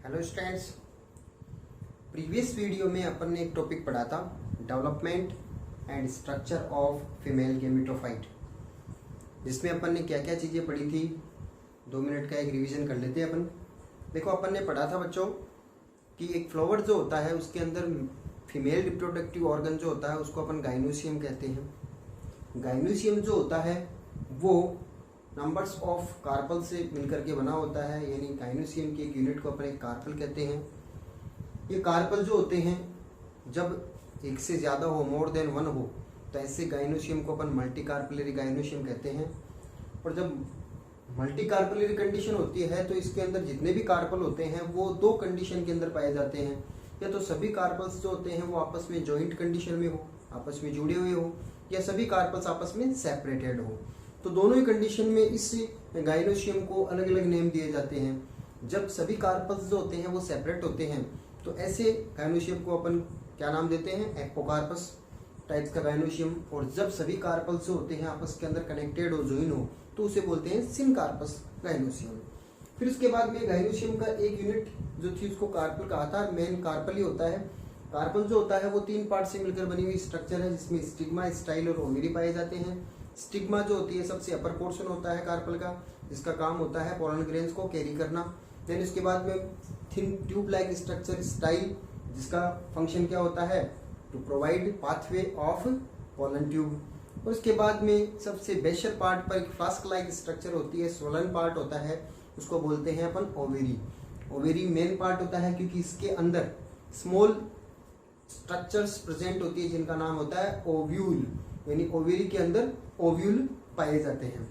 Hello students, previous video में अपन ने एक टॉपिक पढ़ा था development and structure of female gametophyte, जिसमें अपन ने क्या क्या चीज़ें पढ़ी थी। 2 मिनट का एक रिवीजन कर लेते हैं अपन। देखो, अपन ने पढ़ा था बच्चों कि एक फ्लावर जो होता है उसके अंदर फीमेल रिप्रोडक्टिव ऑर्गन जो होता है उसको अपन गाइनोसियम कहते हैं। गाइनोसियम जो होता है वो नंबर्स ऑफ कार्पल से मिलकर के बना होता है, यानी गाइनोसियम की एक यूनिट को अपन एक कार्पल कहते हैं। ये कार्पल जो होते हैं जब एक से ज़्यादा हो, मोर देन 1 हो, तो ऐसे गाइनोसियम को अपन मल्टी कार्पलरी गाइनोसियम कहते हैं। और जब मल्टी कार्पलरी कंडीशन होती है तो इसके अंदर जितने भी कार्पल होते हैं वो 2 कंडीशन के अंदर पाए जाते हैं। या तो सभी कार्पल्स जो होते हैं वो आपस में जॉइंट कंडीशन में हो, आपस में जुड़े हुए हो, या सभी कार्पल्स आपस में सेपरेटेड हो। तो दोनों ही कंडीशन में इस गाइनोसियम को अलग अलग नेम दिए जाते हैं। जब सभी कार्पल्स जो होते हैं वो सेपरेट होते हैं तो ऐसे गाइनोसियम को अपन क्या नाम देते हैं? एपोकार्पस टाइप्स का गाइनोसियम। और जब सभी कार्पल्स जो होते हैं आपस के अंदर कनेक्टेड हो, जॉइन हो, तो उसे बोलते हैं सिनकार्पस गाइनोसियम। फिर उसके बाद में गाइनोसियम का एक यूनिट जो थी उसको कार्पल कहा था। मेन कार्पल ही होता है। कार्पल जो होता है वो 3 पार्ट से मिलकर बनी हुई स्ट्रक्चर है, जिसमें स्टिग्मा, स्टाइल और ओवरी पाए जाते हैं। स्टिग्मा जो होती है सबसे अपर पोर्शन होता है कार्पल का, जिसका काम होता है पोलन ग्रेन्स को कैरी करना। देन उसके बाद में thin tube like structure style, जिसका फंक्शन क्या होता है? To provide pathway of pollen tube. और उसके बाद में सबसे बेशर पार्ट पर एक फ्लास्क लाइक स्ट्रक्चर होती है, सोलन पार्ट होता है, उसको बोलते हैं अपन ओवेरी। ओवेरी मेन पार्ट होता है क्योंकि इसके अंदर स्मॉल स्ट्रक्चर्स प्रेजेंट होती है जिनका नाम होता है ओव्यूल, यानी ओवेरी के अंदर ओव्यूल पाए जाते हैं।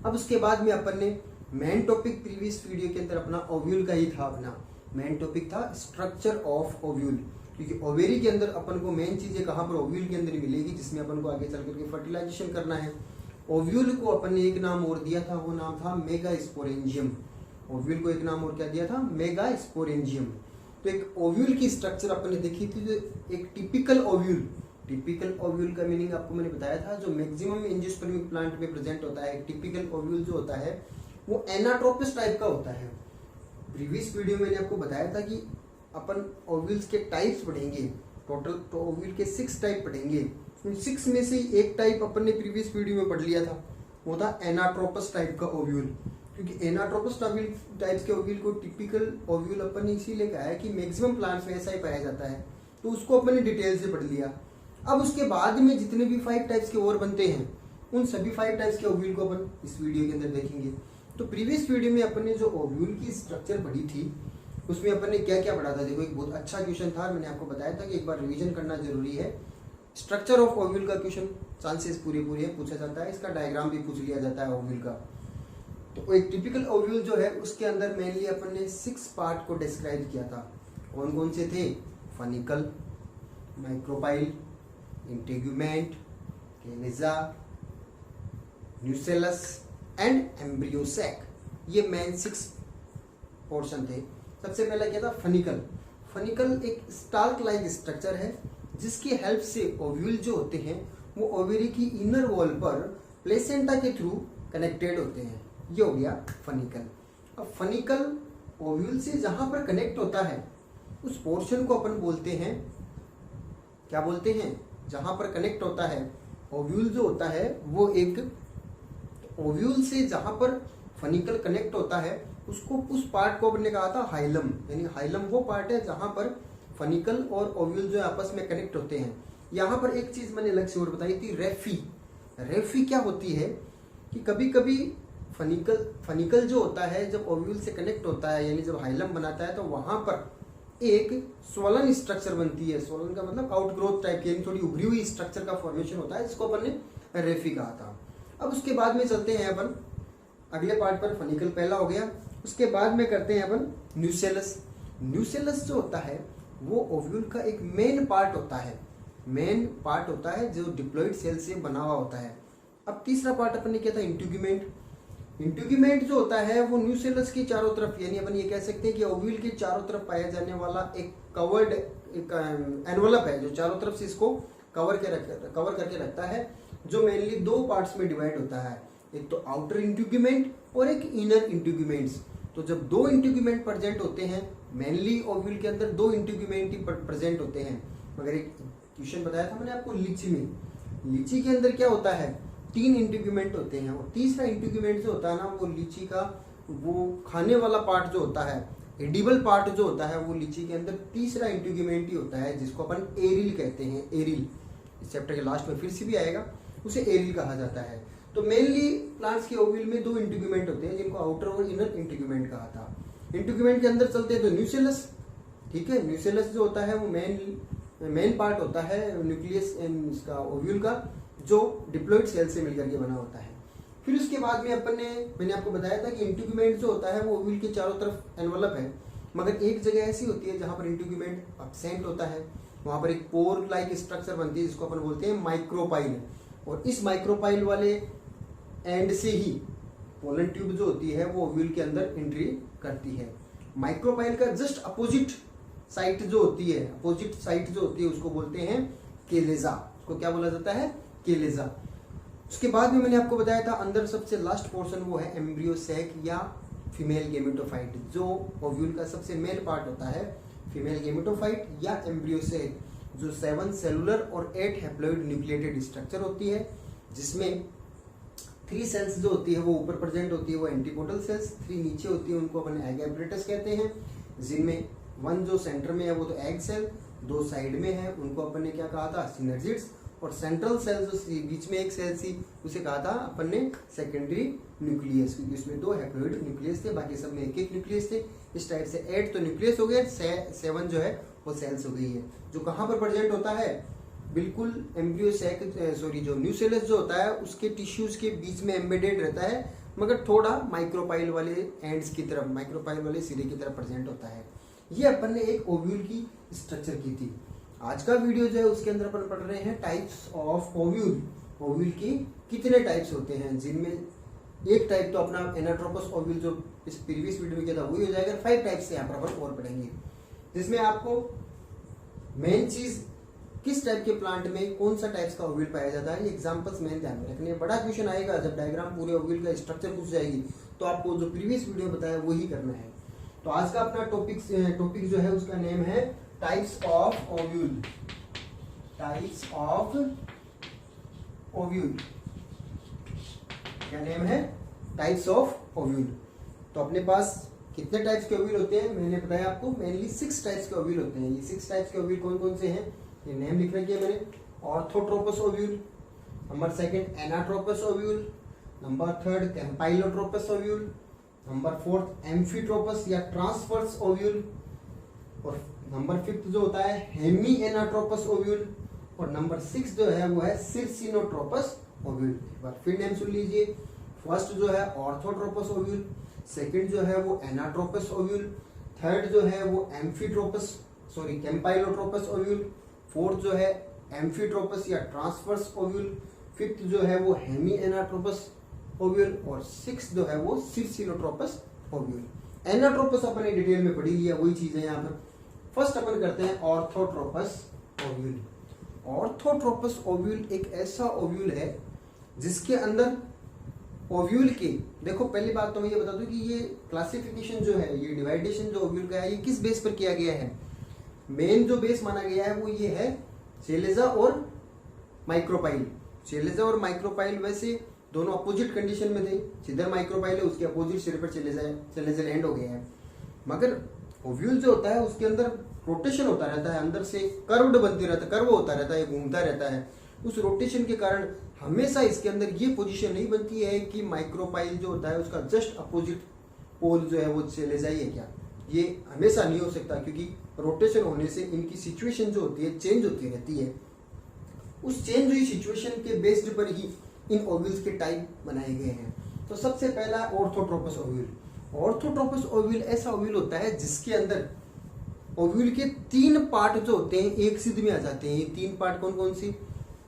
अब उसके बाद में अपन ने मेन टॉपिक प्रीवियस वीडियो के अंदर अपना ओव्यूल का ही था। अपना मेन टॉपिक था स्ट्रक्चर ऑफ ओव्यूल, क्योंकि ओवेरी के अंदर अपन को मेन चीजें कहाँ पर? ओव्यूल के अंदर मिलेगी, जिसमें अपन को आगे चल करके फर्टिलाइजेशन करना है। ओव्यूल को अपन ने एक नाम और दिया था, वो नाम था मेगास्पोरेंजियम। ओव्यूल को एक नाम और क्या दिया था? मेगास्पोरेंजियम। तो एक ओव्यूल की स्ट्रक्चर अपन ने देखी थी, जो एक टिपिकल ओव्यूल। टिपिकल ओव्यूल का मीनिंग आपको मैंने बताया था, जो मैक्सिमम एंजियोस्पर्मिक प्लांट में प्रेजेंट होता है। टिपिकल ओव्यूल जो होता है वो एनाट्रोपस टाइप का होता है। प्रीवियस वीडियो में मैंने आपको बताया था कि अपन ओव्यूल्स के टाइप्स पढ़ेंगे। टोटल तो ओव्यूल के 6 टाइप पढ़ेंगे। उन 6 में से एक टाइप अपन ने प्रीवियस वीडियो में पढ़ लिया था, वो था एनाट्रोपस टाइप का ओव्यूल। क्योंकि एनाट्रोपस टाइप्स के ओव्यूल को टिपिकल ओव्यूल अपन ने इसीलिए कहा है कि मैक्सिमम प्लांट्स में ऐसा ही पाया जाता है, तो उसको अपन ने डिटेल से पढ़ लिया। अब उसके बाद में जितने भी 5 टाइप्स के और बनते हैं, उन सभी 5 टाइप्स के ओव्यूल को अपन इस वीडियो के अंदर देखेंगे। तो प्रीवियस वीडियो में अपन ने जो ओव्यूल की स्ट्रक्चर पढ़ी थी उसमें अपन ने क्या क्या पढ़ा था? देखो, एक बहुत अच्छा क्वेश्चन था, मैंने आपको बताया था कि एक बार रिवीजन करना जरूरी है। स्ट्रक्चर ऑफ ओव्यूल का क्वेश्चन चांसेस पूरे है पूछा जाता है, इसका डायग्राम भी पूछ लिया जाता है ओव्यूल का। तो एक टिपिकल ओव्यूल जो है उसके अंदर मेनली अपन ने 6 पार्ट को डिस्क्राइब किया था। कौन कौन से थे? फनिकल, माइक्रोपाइल, इंटेगुमेंट, केनिजा, न्यूसेलस एंड एम्ब्रियोसैक। ये मेन 6 पोर्शन थे। सबसे पहला क्या था? फनिकल। फनिकल एक स्टाल्क लाइक स्ट्रक्चर है, जिसकी हेल्प से ओव्यूल जो होते हैं वो ओवेरी की इनर वॉल पर प्लेसेंटा के थ्रू कनेक्टेड होते हैं। ये हो गया फनिकल। अब फनिकल ओव्यूल से जहां पर कनेक्ट होता है उस पोर्शन को अपन बोलते हैं, क्या बोलते हैं? जहां पर कनेक्ट होता है ओव्यूल जो होता है वो एक ओव्यूल से जहां पर फनिकल कनेक्ट होता है उसको, उस पार्ट को हमने कहा था हाइलम। यानी हाइलम वो पार्ट है जहां पर फनिकल और ओव्यूल जो आपस में कनेक्ट होते हैं। यहाँ पर एक चीज मैंने अलग से और बताई थी, रेफी। रेफी क्या होती है कि कभी कभी फनिकल जो होता है जब ओव्यूल से कनेक्ट होता है, यानी जब हाइलम बनाता है, तो वहां पर एक स्वलन स्ट्रक्चर बनती है। स्वलन का मतलब आउटग्रोथ टाइप की, थोड़ी उभरी हुई स्ट्रक्चर का फॉर्मेशन होता है, जिसको अपन ने रेफी कहा था। अब उसके बाद में चलते हैं अपन अगले पार्ट पर। फनिकल पहला हो गया। उसके बाद में करते हैं अपन न्यूसेलस। न्यूसेलस जो होता है वो ओव्यूल का एक मेन पार्ट होता है। मेन पार्ट होता है जो डिप्लॉइड सेल से बना हुआ होता है। अब तीसरा पार्ट अपन ने किया था इंट्यूगुमेंट। इंट्यूगुमेंट जो होता है वो न्यूसेलस की चारों तरफ, यानी अपन ये कह सकते हैं कि ओव्यूल के चारों तरफ पाया जाने वाला एक कवर्ड एनवलप है, जो चारों तरफ से इसको कवर करके रखता है, जो मेनली 2 पार्ट्स में डिवाइड होता है। एक तो आउटर इंट्यूगुमेंट और एक इनर इंट्यूगुमेंट्स। तो जब दो इंटीग्यूमेंट प्रेजेंट होते हैं, मेनली ओव्यूल के अंदर दो इंटीग्यूमेंट ही प्रेजेंट होते हैं, मगर एक क्वेश्चन बताया था मैंने आपको लीची में, लीची के अंदर क्या होता है, तीन इंटीग्यूमेंट होते हैं, और तीसरा इंटीग्यूमेंट जो होता है ना, वो लीची का वो खाने वाला पार्ट जो होता है, एडिबल पार्ट जो होता है, वो लीची के अंदर तीसरा इंटीग्यूमेंट ही होता है, जिसको अपन एरिल कहते हैं। एरिल इस चैप्टर के लास्ट में फिर से भी आएगा, उसे एरिल कहा जाता है। तो मेनली प्लांट्स के ओव्यूल में दो इंटीग्यूमेंट होते हैं, जिनको आउटर और इनर इंटीग्यूमेंट कहा था। इंटीग्यूमेंट के अंदर चलते हैं तो न्यूसेलस, ठीक है, न्यूसेलस जो होता है वो मेन पार्ट होता है न्यूक्लियस इसका ओव्यूल का, जो डिप्लॉइड सेल से मिलकर के बना होता है। फिर उसके बाद में मैंने आपको बताया था कि इंटीग्यूमेंट जो होता है वो ओव्यूल के चारों तरफ एनवलप है, मगर एक जगह ऐसी होती है जहां पर इंटीग्यूमेंट एब्सेंट होता है, वहां पर एक पोर लाइक स्ट्रक्चर बनती है जिसको अपन बोलते हैं माइक्रोपाइल, और इस माइक्रोपाइल वाले एंड से ही पोलन ट्यूब जो होती है वो ओव्यूल के अंदर एंट्री करती है। माइक्रोपाइल का जस्ट अपोजिट साइट जो होती है उसको बोलते हैं केलेजा, उसको क्या बोला जाता है, केलेजा। उसके बाद में मैंने आपको बताया था अंदर सबसे लास्ट पोर्शन वो है एम्ब्रियो सैक या फीमेल गेमेटोफाइट, जो ओव्यूल का सबसे मेन पार्ट होता है फीमेल गेमेटोफाइट या एम्ब्रियो सैक, जो 7 सेलुलर और 8 हैप्लॉइड न्यूक्लिएटेड स्ट्रक्चर होती है, जिसमें 3 सेल्स जो होती है वो ऊपर प्रेजेंट होती है, वो एंटीपोडल सेल्स, 3 नीचे होती है, उनको अपन एग एपरेटस कहते हैं, जिनमें 1 जो सेंटर में है वो तो एग सेल, 2 साइड में है उनको अपन ने क्या कहा था, सिनर्जिड्स, और सेंट्रल सेल जो बीच में एक सेल थी उसे कहा था अपन ने सेकेंडरी न्यूक्लियस, क्योंकि उसमें 2 हैप्लॉइड न्यूक्लियस थे, बाकी सब में एक न्यूक्लियस थे। इस टाइप से 8 तो न्यूक्लियस हो गए, 7 जो है वो सेल्स हो गई है, जो कहाँ पर प्रेजेंट होता है, बिल्कुल एम्ब्रियो सैक जो न्यूसेलस जो होता है उसके टिश्यूज के बीच में एम्बेडेड रहता है, मगर थोड़ा माइक्रोपाइल वाले एंड्स की तरफ, माइक्रोपाइल वाले सिरे की तरफ प्रेजेंट होता है। ये अपन ने एक ओव्यूल की स्ट्रक्चर की थी। आज का वीडियो जो है उसके अंदर अपन पढ़ रहे हैं टाइप्स ऑफ ओव्यूल। ओव्यूल की कितने टाइप्स होते हैं, जिनमें एक टाइप तो अपना एनाट्रोपस ओव्यूल जो इस प्रीवियस वीडियो में किया था वही हो जाएगा। 5 टाइप से यहाँ पर अपन और पढ़ेंगे, जिसमें आपको मेन चीज किस टाइप के प्लांट में कौन सा टाइप्स का ओव्यूल पाया जाता है, एग्जांपल्स मेन ध्यान में रखने। बड़ा क्वेश्चन आएगा जब डायग्राम पूरे ओव्यूल का स्ट्रक्चर पूछ जाएगी, तो आपको जो प्रीवियस वीडियो बताया वही करना है। तो आज का अपना टॉपिक जो है उसका नेम है types of ovule. Types of ovule, क्या नेम है, टाइप्स ऑफ ओव्यूल। तो अपने पास कितने टाइप्स के ओव्यूल होते हैं, मैंने बताया आपको मेनली 6 टाइप्स के ओव्यूल होते हैं। ये 6 टाइप्स के ओव्यूल कौन कौन से हैं, ये नेम लिख रखी है मैंने। Orthotropous ovule, number 2 anatropous ovule, number 3 campylotropous ovule, number 4 amphitropous या ट्रांसवर्स ओव्यूल, और नंबर 5 जो होता है हेमी एनाट्रोपस ओव्यूल, और नंबर 6 जो है वो है सिरसिनोट्रोपस ओव्यूल। एक बार फिर नेम सुन लीजिए। फर्स्ट जो है ऑर्थोट्रोपस ओव्यूल, सेकंड जो है वो एनाट्रोपस ओव्यूल, थर्ड जो है वो कैम्पाइलोट्रोपस ओव्यूल, फोर्थ जो है एम्फीट्रोपस या ट्रांसवर्स ओव्यूल, फिफ्थ जो है वो हेमी एनाट्रोपस ओव्यूल, और 6 जो है वो सिरसिनोट्रोपस ओव्यूल। एनाट्रोपस अपन डिटेल में पढ़ी लिया, वही चीज है यहाँ पर। फर्स्ट अपन करते हैं ऑर्थोट्रोपस ओव्यूल। ऑर्थोट्रोपस ओव्यूल एक ऐसा ओव्यूल है जिसके अंदर ओव्यूल के, देखो पहली बात तो मैं ये बता दूं कि ये क्लासिफिकेशन जो है, ये डिवाइडेशन जो ओव्यूल का है, ये किस बेस पर किया गया है। मेन जो बेस माना गया है वो ये है चेलेजा और माइक्रोपाइल। चेलेजा और माइक्रोपाइल वैसे दोनों अपोजिट कंडीशन में थे, जिधर माइक्रोपाइल है उसके अपोजिट सिरे पर चेलेजा लैंड हो गया है, मगर ओव्यूल जो होता है उसके अंदर रोटेशन होता रहता है, अंदर से कर्व्ड बनते रहता है, कर्व होता रहता है, घूमता रहता है। उस रोटेशन के कारण हमेशा इसके अंदर ये पोजीशन नहीं बनती है कि माइक्रोपाइल जो होता है उसका जस्ट अपोजिट पोल जो है वो चेलेजा ही है क्या, ये हमेशा नहीं हो सकता, क्योंकि रोटेशन होने से इनकी सिचुएशन जो होती है चेंज होती रहती है। उस चेंज हुई सिचुएशन के बेस्ड पर ही इन ओव्यूल्स के टाइप बनाए गए हैं। तो सबसे पहला ऑर्थोट्रोपस ओव्यूल। ऑर्थोट्रोपस ओव्यूल ऐसा ओव्यूल होता है जिसके अंदर ओव्यूल के 3 पार्ट जो होते हैं एक सिद्ध में आ जाते हैं। ये 3 पार्ट कौन कौन सी,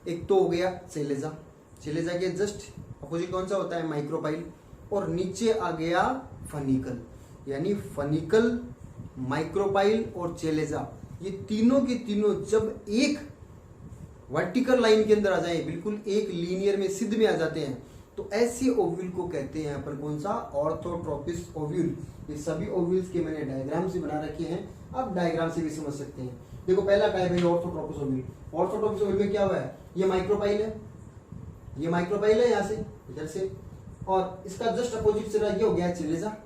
एक तो हो गया चेलेजा, चेलेजा के जस्ट अपोजिट कौन सा होता है माइक्रोपाइल, और नीचे आ गया फनिकल, यानी फनिकल, माइक्रोपाइल और चेलेजा, ये तीनों के तीनों जब एक वर्टिकल लाइन के अंदर आ जाए, बिल्कुल एक लीनियर में सिद्ध में आ जाते हैं, तो ऐसे ओव्यूल को कहते हैं अपन कौन सा, ऑर्थोट्रोपिस ओव्यूल। ये सभी ओव्यूल्स के मैंने डायग्राम से बना रखे हैं, आप डायग्राम से भी समझ सकते हैं। देखो पहला टाइप है ऑर्थोट्रोपिस ओव्यूल। ऑर्थोट्रोपिस ओव्यूल में क्या हुआ है, ये माइक्रोपाइल है, ये माइक्रोपाइल है यहाँ से इधर से, और इसका जस्ट अपोजिट से ये हो गया है चिलेजा,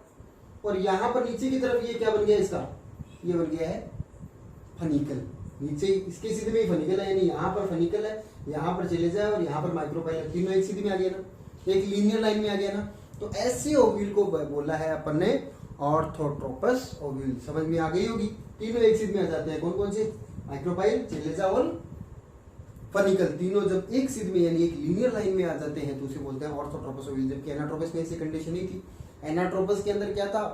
और यहाँ पर नीचे की तरफ ये क्या बन गया इसका, ये बन गया है फनिकल। नीचे इसके सीधे में ही फनिकल है, यानी यहाँ पर फनिकल है, यहाँ पर चिलेजा है और यहाँ पर माइक्रोपाइल है। तीनों एक सीधे में आ गया ना, एक लीनियर लाइन में आ गया ना। तो ऐसे ओव्यूल को बोला है अपन ने ऑर्थोट्रोपस ओव्यूल। समझ में आ गई होगी, तीनों एक सीध में आ जाते हैं। कौन कौन से, माइक्रोपाइल, चिलेजा और फनिकल, तीनों जब एक सीध में यानी एक लीनियर लाइन में आ जाते हैं तो उसे बोलते हैं ऑर्थोट्रोपस ओव्यूल। जबकि एनाट्रोपस में ऐसी कंडीशन नहीं थी। एनाट्रोपस के अंदर क्या था,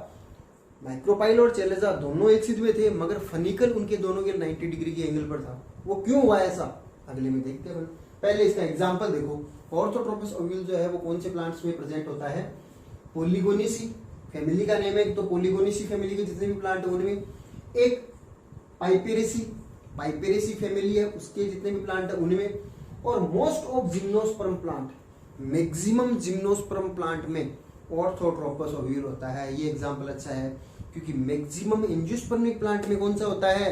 माइक्रोपाइल और चिलेजा दोनों एक सीध में थे, मगर फनिकल उनके दोनों के 90 डिग्री के एंगल पर था। वो क्यों हुआ ऐसा, अगले में देखते हैं। पहले इसका एग्जांपल देखो। ऑर्थोट्रोपस ओव्यूल जो है वो कौन से प्लांट्स में प्रेजेंट होता है, पोलिगोनेसी फैमिली का नेम है। तो पोलिगोनेसी फैमिली के जितने भी प्लांट है उनमें, एक पाइपेरेसी फैमिली है उसके जितने भी प्लांट है उनमें, और most of gymnosperm plant, maximum gymnosperm plant में ऑर्थोट्रोपस ओव्यूल होता है। ये एग्जांपल अच्छा है क्योंकि मैक्सिमम एंजियोस्पर्मिक प्लांट में कौन सा होता है,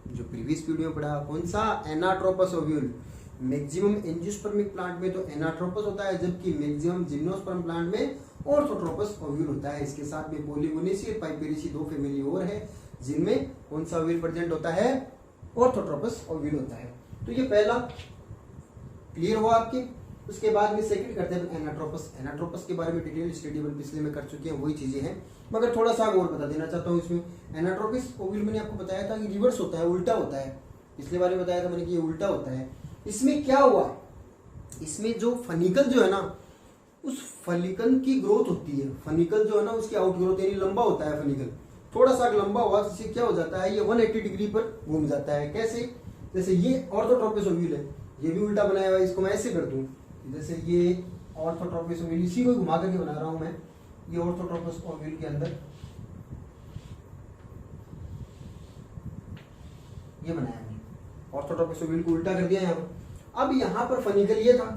जो प्रीवियस वीडियो में पढ़ा, कौन सा, anatropous ovule. Maximum angiospermic plant में तो एनाट्रोपस होता है, जबकि मैक्सिमम जिम्नोस्पर्म प्लांट में ऑर्थोट्रोपस ओव्यूल होता है। इसके साथ में पोलिगोनेसी और पाइपेरेसी दो फैमिली और है जिनमें कौन सा ओव्यूल प्रेजेंट होता है, ऑर्थोट्रोपस ओव्यूल होता है। तो ये पहला क्लियर हुआ आपके। उसके बाद में सेकंड करते हैं एनाट्रोपस। एनाट्रोपस के बारे में डिटेल स्टडी अपन पिछले में कर चुके हैं, वही चीजें हैं, मगर थोड़ा सा और बता देना चाहता हूँ इसमें। एनाट्रोपस ओव्यूल मैंने आपको बताया था कि रिवर्स होता है, उल्टा होता है। पिछले बारे में बताया था मैंने कि ये उल्टा होता है। इसमें क्या हुआ, इसमें जो फनिकल जो है ना, उस फनिकल की ग्रोथ होती है। फनिकल जो है ना उसकी आउट ग्रोथ, यानी लंबा होता है फनिकल, थोड़ा सा लंबा हुआ जिससे क्या हो जाता है, ये 180 डिग्री पर घूम जाता है। कैसे, जैसे ये ऑर्थोट्रोपस ओव्यूल है, ये भी उल्टा बनाया हुआ है। इसको मैं ऐसे कर दूं, जैसे ये ऑर्थोट्रोपस ओव्यूल, इसी को घुमा करके बना रहा हूं मैं। ये ऑर्थोट्रोपस ओव्यूल के अंदर ये बनाया मैंने, ऑर्थोट्रोपस ओव्यूल को उल्टा कर दिया यहाँ पर। अब यहाँ पर फनिकल ये था,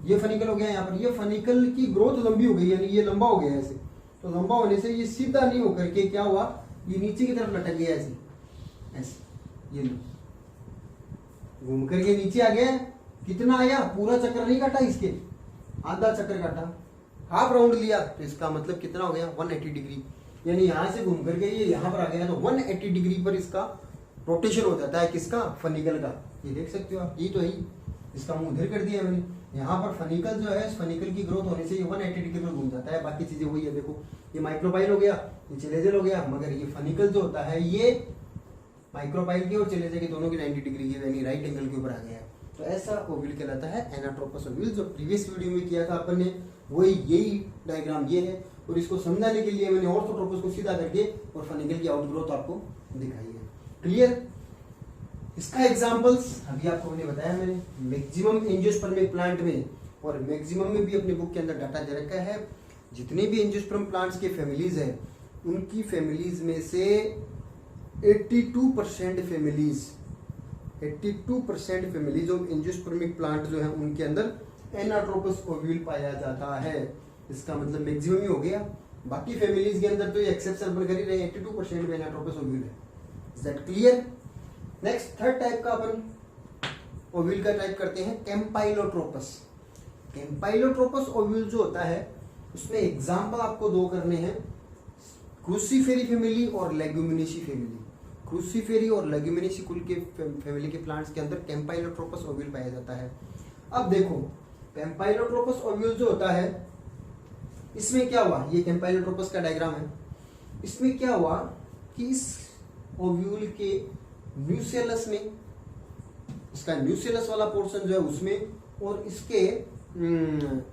ये फनिकल हो गया यहाँ पर। ये फनिकल की ग्रोथ लंबी हो गई, यानी ये लंबा हो गया ऐसे। तो लंबा होने से ये सीधा नहीं होकर के क्या हुआ, ये नीचे की तरफ लटक गया ऐसे, ऐसे ये घूम करके नीचे आ गया। कितना आया, पूरा चक्कर नहीं काटा इसके, आधा चक्कर काटा, हाफ राउंड लिया, तो इसका मतलब कितना हो गया, 180 डिग्री। यानी यहाँ से घूम करके ये यहाँ पर आ गया, तो 180 डिग्री पर इसका रोटेशन हो जाता है। किसका, फनिकल का। ये देख सकते हो आप, ये तो है ही। इसका मुंह उधर कर दिया मैंने। यहाँ पर फनिकल जो है, फनिकल की ग्रोथ होने से ये 180 डिग्री पर घूम जाता है। बाकी चीजें वही है। देखो ये माइक्रोपाइल हो गया, ये चिलेजल हो गया, मगर ये फनिकल जो होता है ये माइक्रोपाइल के और चिलेजे के दोनों की 90 डिग्री की, यानी राइट एंगल के ऊपर आ गया है। तो ऐसा ओव्यूल कहलाता है एनाट्रोपस ओव्यूल। जो प्रीवियस वीडियो में किया था अपन ने, वही यही डायग्राम ये है। और इसको समझाने के लिए मैंने ऑर्थोट्रोपस को सीधा करके और फनिकल की आउटग्रोथ आपको दिखाई है। क्लियर। इसका एग्जांपल्स अभी आपको मैंने बताया, मैंने मैक्सिमम एंजियोस्पर्मिक प्लांट में और मैक्सिमम में भी अपने बुक के अंदर डाटा दे रखा है। जितने भी एंजियोस्पर्म प्लांट्स के फैमिलीज हैं, उनकी फैमिलीज में से 82% फैमिलीज ऑफ एंजियोस्पर्मिक प्लांट जो है उनके अंदर एनाट्रोपस ओव्यूल पाया जाता है। इसका मतलब मैक्सिमम ही हो गया। बाकी फैमिलीज के अंदर तो ये एक्सेप्शन बन कर ही रहे, 82% में एनाट्रोपस ओव्यूल है। Is that clear. Next third type का अपन ओव्यूल का टाइप करते हैं कैम्पाइलोट्रोपस। कैम्पाइलोट्रोपस ओव्यूल जो होता है उसमें एग्जाम्पल आपको दो करने हैं, क्रूसीफेरी फैमिली और लेग्यूमिनेसी फैमिली। क्रूसीफेरी और लेग्यूमिनेसी कुल के फैमिली के प्लांट्स के अंदर कैम्पाइलोट्रोपस ओव्यूल पाया जाता है। अब देखो कैम्पाइलोट्रोपस ओव्यूल जो होता है, इसमें क्या हुआ, ये कैम्पाइलोट्रोपस का डायग्राम है। इसमें क्या हुआ कि इस ओव्यूल के न्यूसेलस में, इसका न्यूसेलस वाला पोर्शन जो है उसमें, और इसके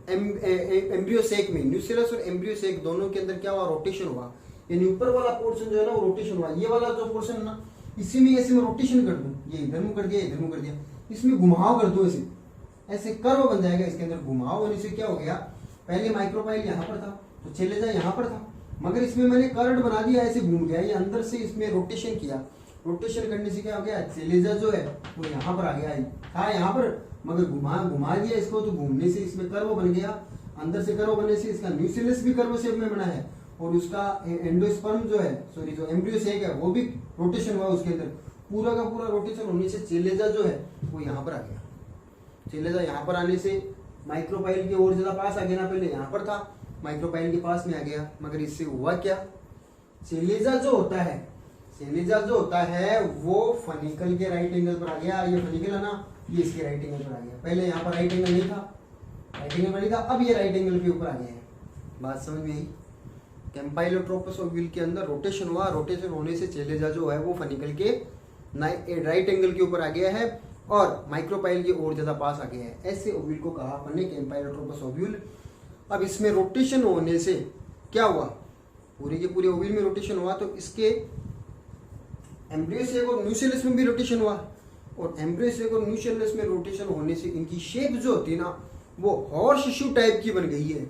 एम्ब्रियोसेक में, न्यूसेलस और एम्ब्रियोसेक दोनों के अंदर क्या हुआ, रोटेशन हुआ। यानी ऊपर वाला पोर्शन जो है ना वो रोटेशन हुआ। ये वाला जो पोर्शन ना, इसी में ऐसे में रोटेशन कर दूं, ये इधर मुंह कर दिया, इधर मुंह कर दिया, इसमें घुमाव कर दो, ऐसे ऐसे कर्व बन जाएगा। इसके अंदर घुमाव होने से क्या हो गया, पहले माइक्रोपाइल यहाँ पर था तो चिलेजा यहाँ पर था, मगर इसमें मैंने करंट बना दिया, ऐसे घूम गया। ये अंदर से इसमें रोटेशन किया, रोटेशन करने से क्या हो गया, चिलेजा जो है वो यहाँ पर आ गया, था यहाँ पर, मगर घुमा दिया इसको, तो घूमने से इसमें कर्व बन गया। अंदर से कर्व बनने से इसका न्यूक्लियस भी कर्व शेप में बना है, और उसका एंडोस्पर्म जो है, सॉरी जो एम्ब्रियो सेक है वो भी रोटेशन हुआ उसके अंदर, पूरा का पूरा रोटेशन होने से चेलेजा जो है वो यहाँ पर आ गया। चेलेजा यहाँ पर आने से माइक्रोपाइल के और ज्यादा पास आ गया ना, पहले यहाँ पर था माइक्रोपाइल के पास में आ गया, मगर इससे हुआ क्या, चेलेजा जो होता है, चेलेजा जो होता है वो फनिकल के राइट एंगल पर आ गया। ये फनिकल है ना, ये इसके राइट एंगल पर आ गया। पहले यहाँ पर राइट एंगल नहीं था, राइट एंगल पर नहीं था, अब ये राइट एंगल के ऊपर आ गया है। बात समझ में आई। कैम्पाइलोट्रोपस ओव्यूल के अंदर रोटेशन हुआ, रोटेशन होने से चेलेजा जो है वो फनिकल के राइट एंगल के ऊपर आ गया है और माइक्रोपाइल के और ज्यादा पास आ गया है। ऐसे ओव्यूल को कहा अपन ने कैम्पाइलोट्रोपस ओव्यूल। अब इसमें रोटेशन होने से क्या हुआ, पूरे के पूरे ओव्यूल में रोटेशन हुआ, तो इसके एम्ब्रियो सेक और न्यूक्लियस में भी रोटेशन हुआ, और एम्ब्रियो सेक और न्यूक्लियस में रोटेशन होने से इनकी शेप जो होती है ना वो हॉर्स शिशु टाइप की बन गई है,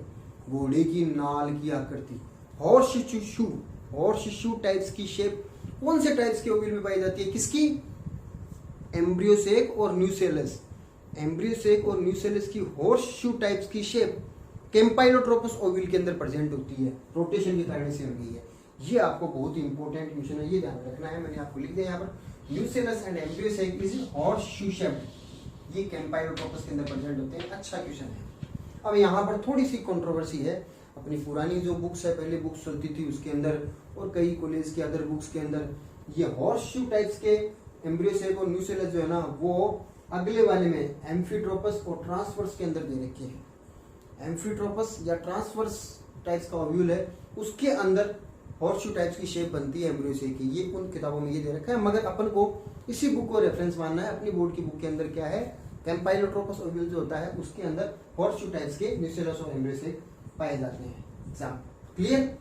घोड़े की नाल की आकृति। हॉर्स शिशु टाइप्स की शेप कौन से टाइप्स के ओव्यूल में पाई जाती है, किसकी, एम्ब्रियो सेक और न्यूक्लियस। एम्ब्रियो सेक और न्यूक्लियस की हॉर्स शिशु टाइप्स की शेप कैम्पाइलोट्रोपस ओव्यूल के अंदर प्रेजेंट होती है, रोटेशन के कारण से बन गई है। ये आपको बहुत ही इंपॉर्टेंट क्वेश्चन है, ये ध्यान रखना है। मैंने आपको लिख दिया यहाँ पर, nucleus and embryo sac is horse शिशु शेप्ड, ये कैम्पाइलोट्रोपस के अंदर प्रेजेंट होते हैं। अच्छा क्वेश्चन है। अब यहाँ पर थोड़ी सी कंट्रोवर्सी है, अपनी पुरानी जो बुक्स है, पहले बुक्स चलती थी उसके अंदर और कई कॉलेज के अदर बुक्स के अंदर, ये हॉर्स शिशु टाइप्स के एम्ब्रियो सेक और न्यूक्लियस जो है ना वो अगले वाले में एम्फीट्रोपस और ट्रांसवर्स के अंदर दे रखे हैं। एम्फीट्रोपस या ट्रांसवर्स टाइप्स का ओव्यूल है, उसके अंदर हॉर्सशू टाइप्स की शेप बनती है एम्ब्रियो सेक की। ये उन किताबों में ये दे रखा है, मगर अपन को इसी बुक को रेफरेंस मानना है। अपनी बोर्ड की बुक के अंदर क्या है, कैम्पाइलोट्रोपस ओव्यूल जो होता है उसके अंदर हॉर्सशू टाइप्स के न्यूक्लियस और एम्ब्रियो सेक पाए जाते हैं। Exam clear.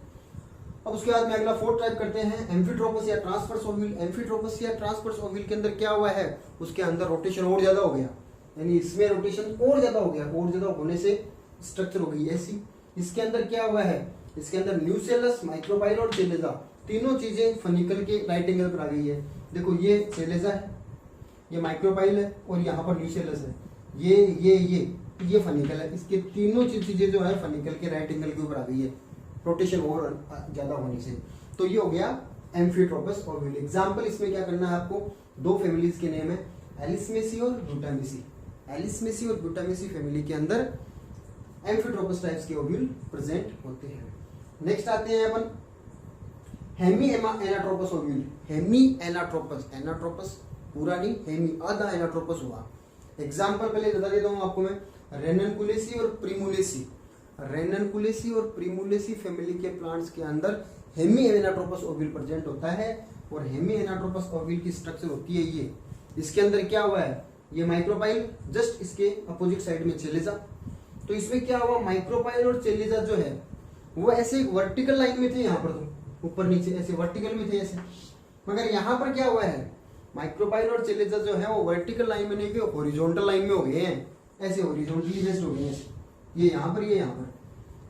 अब उसके बाद में अगला फोर्थ टाइप करते हैं, एम्फीट्रोपस या ट्रांसवर्स ओव्यूल। एम्फीट्रोपस या ट्रांसवर्स ओव्यूल के अंदर क्या हुआ है, उसके अंदर रोटेशन और ज्यादा हो गया, यानी इसमें रोटेशन और ज्यादा हो गया, और ज्यादा होने से स्ट्रक्चर हो गई ऐसी। इसके अंदर क्या हुआ है, इसके अंदर न्यूक्लियस, माइक्रोपाइल और चेलेजा तीनों चीजें फनिकल के राइट एंगल पर आ गई है। देखो ये चेलेजा है, ये माइक्रोपाइल है और यहाँ पर न्यूक्लियस है, ये फनिकल है। इसके तीनों चीजें जो है फनिकल के राइट एंगल के ऊपर आ गई है, रोटेशन और ज्यादा होने से। तो ये हो गया एम्फीट्रोपस ओव्यूल। एग्जाम्पल इसमें क्या करना है आपको, दो फैमिलीज के नेम है, एलिसमेसी और ब्यूटामेसी। एलिसमेसी और ब्यूटामेसी फैमिली के अंदर एम्फीट्रोपस टाइप्स के ओव्यूल प्रेजेंट होते हैं। नेक्स्ट आते हैं अपन hemi anatropous ovule. Hemi anatropous, anatropous पूरा नहीं, हेमी आधा एनाट्रोपस हुआ। एग्जाम्पल पहले बता देता हूं आपको मैं, रेननकुलेसी और प्रीमुलेसी। रेननकुलेसी और प्रीमुलेसी फैमिली के प्लांट्स के अंदर हेमी एनाट्रोपस ओव्यूल प्रेजेंट होता है, और हेमी एनाट्रोपस ओव्यूल की स्ट्रक्चर होती है ये। इसके अंदर क्या हुआ है, ये माइक्रोपाइल, जस्ट इसके अपोजिट साइड में चेलेजा। तो इसमें क्या हुआ, माइक्रोपाइल और चेलेजा जो है वो ऐसे वर्टिकल लाइन में थे, यहाँ पर तो ऊपर नीचे ऐसे वर्टिकल में थे ऐसे, मगर यहाँ पर क्या हुआ है, माइक्रोपाइल और चेलेजा जो है वो वर्टिकल लाइन में नहीं गए, हॉरिजॉन्टल लाइन में हो गए हैं, ऐसे हॉरिजॉन्टली बेस्ड हो गए हैं। ये यहाँ पर, ये यहाँ पर,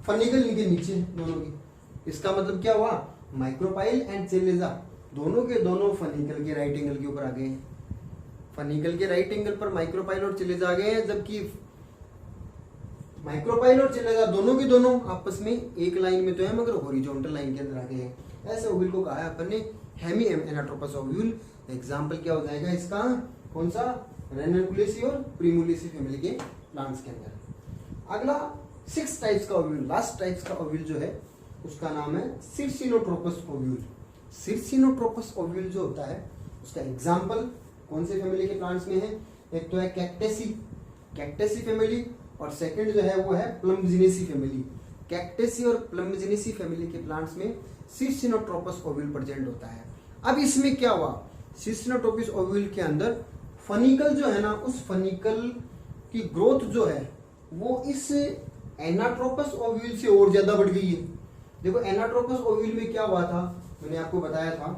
फनिकल के नीचे दोनों की। इसका मतलब क्या हुआ, माइक्रोपाइल एंड चेलेजा दोनों के दोनों फनिकल के राइट एंगल के ऊपर आ गए हैं। फनिकल के राइट एंगल पर माइक्रोपाइल और चेलेजा आ गए हैं, जबकि माइक्रोपाइल और चेलेजा दोनों के दोनों आपस में एक लाइन में तो है, मगर हॉरिजॉन्टल लाइन के अंदर आ गए हैं। ऐसे ओव्यूल को कहा है अपन ने हेमी एनाट्रोपस ओव्यूल। एग्जाम्पल क्या हो जाएगा इसका, कौन सा, रेननकुलेसी और प्रीमुलेसी फैमिली के प्लांट्स के अंदर। अगला 6 टाइप्स का ओव्यूल, लास्ट टाइप्स का ओव्यूल जो है उसका नाम है सिरसिनोट्रोपस ओव्यूल। सिरसिनोट्रोपस ओव्यूल जो होता है उसका एग्जाम्पल कौन से फैमिली के प्लांट्स में है, एक तो है कैक्टेसी फैमिली, और सेकंड जो है वो है प्लम्बजिनेसी फैमिली। कैक्टेसी और प्लम्बजिनेसी फैमिली के प्लांट्स में सिरसिनोट्रोपस ओव्यूल प्रेजेंट होता है। अब इसमें क्या हुआ, सिरसिनोट्रोपस ओव्यूल के अंदर फनिकल जो है ना, उस फनिकल की ग्रोथ जो है वो इस एनाट्रोपस ओव्यूल से और ज्यादा बढ़ गई है। देखो एनाट्रोपस ओव्यूल में क्या हुआ था, मैंने आपको बताया था,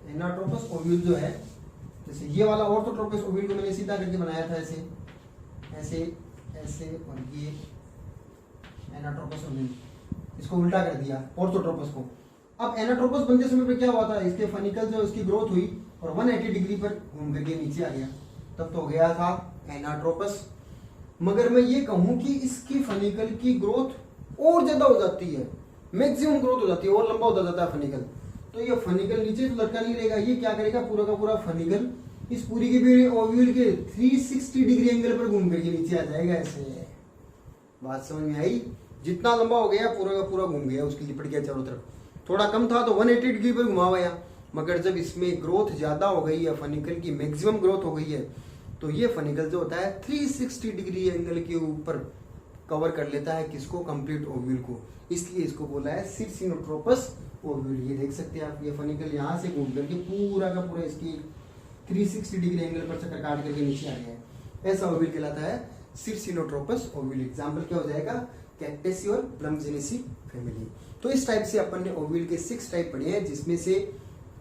एनाट्रोपस ओव्यूल जो है, जैसे ये वाला ऑर्थोट्रोपस ओव्यूल को मैंने सीधा करके बनाया था ऐसे ऐसे ऐसे, और ये एनाट्रोपस ओव्यूल, इसको उल्टा कर दिया ऑर्थोट्रोपस को। अब एनाट्रोपस बनते समय पे क्या हुआ था, इसके फनिकल जो इसकी ग्रोथ हुई और 180 डिग्री पर घूम करके नीचे आ गया, तब तो हो गया था एनाट्रोपस। मगर मैं ये कहूं कि इसकी फनिकल की ग्रोथ और ज्यादा हो जाती है, मैक्सिमम ग्रोथ हो जाती है और लंबा होता जाता है फनिकल। तो ये फनिकल नीचे तो लटका नहीं रहेगा, ये क्या करेगा पूरा का पूरा फनिकल इस पूरी के पूरे ओव्यूल के 360 डिग्री एंगल पर घूम करके नीचे आ जाएगा। ऐसे बात समझ में आई? जितना लंबा हो गया पूरा का पूरा घूम गया, उसकी लिपट गया चारों तरफ। थोड़ा कम था तो 180 डिग्री पर घुमा हुआ, मगर जब इसमें ग्रोथ ज्यादा हो गई है, फनिकल की मैक्सिमम ग्रोथ हो गई है, तो ये फनिकल जो होता है 360 डिग्री एंगल के ऊपर कवर कर लेता है किसको? कंप्लीट ओव्यूल को। इसलिए इसको बोला है सिरसिनोट्रोपस ओव्यूल। ये देख सकते हैं आप, ये फनिकल यहाँ से घूम करके पूरा का पूरा इसकी 360 डिग्री एंगल पर चक्कर काट करके नीचे आ गया है। ऐसा ओव्यूल कहलाता है सिरसिनोट्रोपस ओव्यूल। एग्जाम्पल क्या हो जाएगा? कैक्टेसी और प्लमजेनेसी फैमिली। तो इस टाइप से अपन ने ओव्यूल के 6 टाइप पढ़े हैं, जिसमें से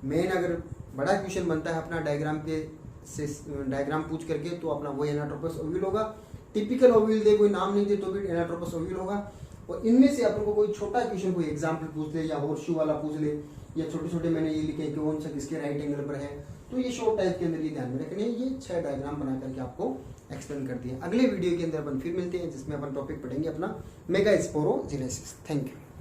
मेन अगर बड़ा क्वेश्चन बनता है अपना डायग्राम के से डायग्राम पूछ करके, तो अपना वो एनाट्रोपस ओव्यूल होगा। टिपिकल ओव्यूल दे, कोई नाम नहीं दे तो भी एनाट्रोपस ओव्यूल होगा। और इनमें से अपन को कोई छोटा क्वेश्चन, कोई एग्जाम्पल पूछ ले या होर्शू वाला पूछ ले, या छोटे छोटे मैंने ये लिखे कि कौन सा किसके राइट एंगल पर है, तो ये शॉर्ट टाइप के अंदर ये ध्यान में रखने, ये 6 डायग्राम बना करके आपको एक्सप्लेन कर दिया। अगले वीडियो के अंदर अपन फिर मिलते हैं, जिसमें अपन टॉपिक पढ़ेंगे अपना मेगास्पोरोजेनेसिस। Thank you.